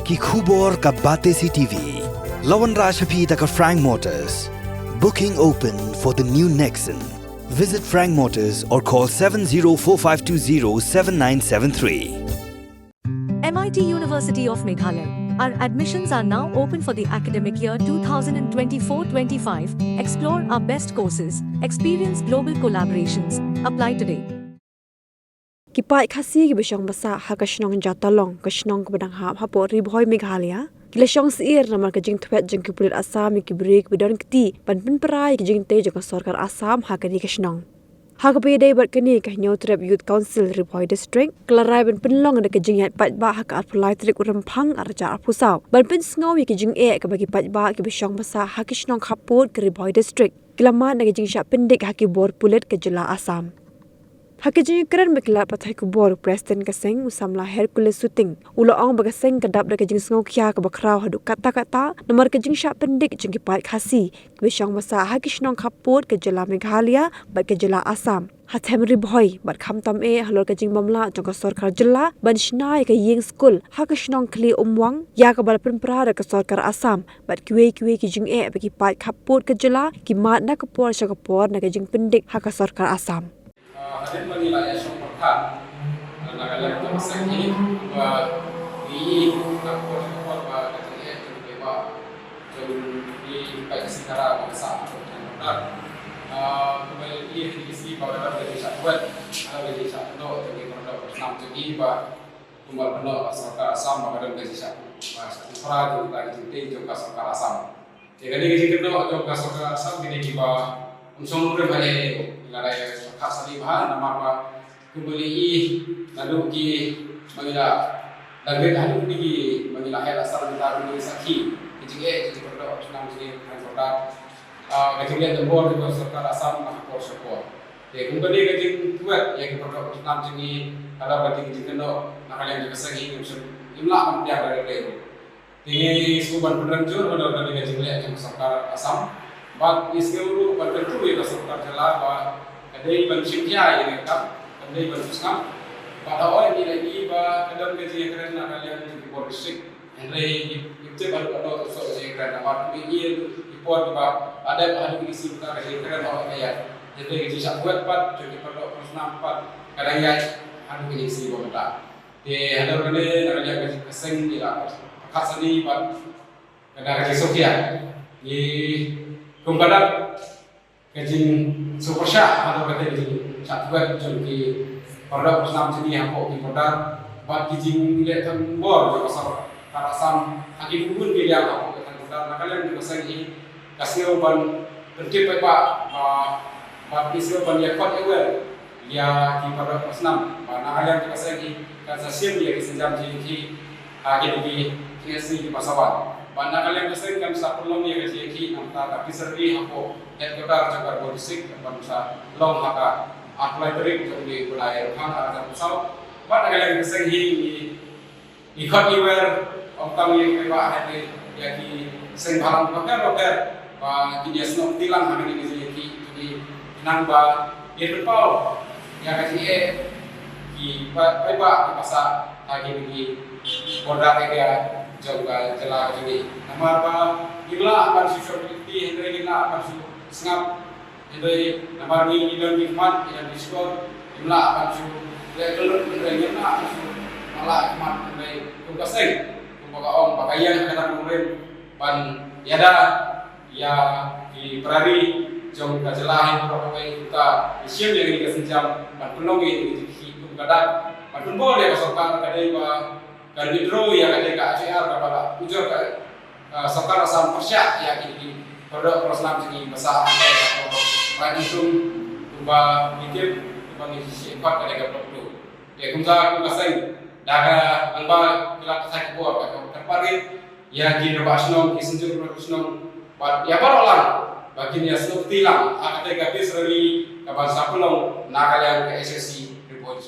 Ki khubor ka Bate CTV. Lawan Rashaphi taka Frank Motors. Booking open for the new Nexon. Visit Frank Motors or call 7045207973. MIT University of Meghalaya. Our admissions are now open for the academic year 2024-25. Explore our best courses. Experience global collaborations. Apply today. Kipai khasi ki besong basa ha kashnong jatalong kashnong kebadang ha hapo ribhoi Meghalaya kilashong siir namar kajing thwet jeng kipulit Assam ki break bidon kti panpin prai ki jing te jong sarkar Assam ha kani kashnong ha ka pe dei bat kani ka nyaw trap youth council ribhoi district klarai ban pinlong na kajing yat pat ba ha ka apply trik urampang arja apusau ban pin sngaw ki jing e ka bagi pat ba ki besong basa ha kashnong khaput ki ribhoi district kilama na kajing sha pindik ha ki bor pulit ke jila Assam Hakijing keren bekla patai kubor Preston kaseng usamla Hercules shooting ulo ong bagaseng kadap da kajing sngau khya ka bakrau hadu kata-kata nomor kajing sha pendik jing kipat khasi kbishong masa hakishnong khaput ke jela Meghalaya bat ke jela Assam hathemri bhoi bat khamtam e halor kajing mamla jong ka sarkar jela ban shnai ka ying school hakishnong khli umwang ya ka bal pra ka sarkar Assam bat kwe ki jing e ba kipat khaput ke jela ki mat na ka por sha ka por na kajing pendik ha ka sarkar Assam Hadir menilai sempurna negara yang sangat di nakor katanya beberapa jadi baik secara besar dan kembali di sisi pada dari satuan dari satu jadi produk enam jadi kembali benar serta Assam pada dari satu pra juga jadi juga serta Assam jadi kita juga serta Assam ini kita unsur berbalik nilai khas di bahan nama kembali lalu ki mengira lalu di mengira hal asal kita ini sakhi jadi produk senang jadi produk kemudian tempur di serta Assam makor support kembali ke tuat yang produk senang jadi ada berarti kita nakalian juga sakhi imla yang dari ini suban penranjur ada dari kemudian yang serta Assam Bak iskelu berbentuk itu serta jelas bahwa kadai bensiknya ini kan kadai bentuknya pada orang ini lagi bah kadang kerja kerana kalian di polisi henry itu baru ada soal kerja kerana apa ini report bah ada isi kita kerja kerana orang kaya jadi kerja buat pat jadi perlu personal pat kadang ya ada isi bonda di ada kali kerja keseng di lah kasani pat kadang kerja sosial di Kumpulan kajing supersha atau kata kajing satuan jadi produk Assam sini apa di produk buat kajing lihat tempur di pasar Assam hakim pun dia apa kata produk nakalian di pasar ini kasih ban tertib pak buat kasih ban dia kuat juga dia di produk Assam nakalian di pasar ini kasih dia kesenjam jadi hakim di di pasar Banda kalian kesering kan sa pelong ya kasi ki namta tapi serbi ako headquarter jagar borisik bangsa long haka apply trip jadi wilayah hang ada pusau banda kalian kesering ikut iwer orang yang kewa hati ya ki seng balang roker ba kinya snok tilang hang ini jadi nang ba itu pau ya kasi ki ba pasar lagi di boda area juga jelas jadi nama apa inilah akan sustainability inilah akan sengap ini nama ini dan hikmat yang diskor inilah akan inilah akan malah hikmat ini tugasnya kumpulan orang pakaian kata kemudian pan yada ya di perari jauh kajelahin berapa kita isyam yang ini kesenjam pan penolong ini hidup kadang pan pun boleh masukkan kadang dan hidro yang ada ke ACR kepada ujar ke serta Assam Persya yang ini produk Islam sini besar atau langsung ubah mikir ubah misi empat kepada produk. Ya kumsa kumasai daga angba kila kasai kuat terparit ya di rebasnong kisenjur rebasnong buat ya parolang baginya senuk tilang ada ke Israeli kapan sapulong nakalian ke SSC report.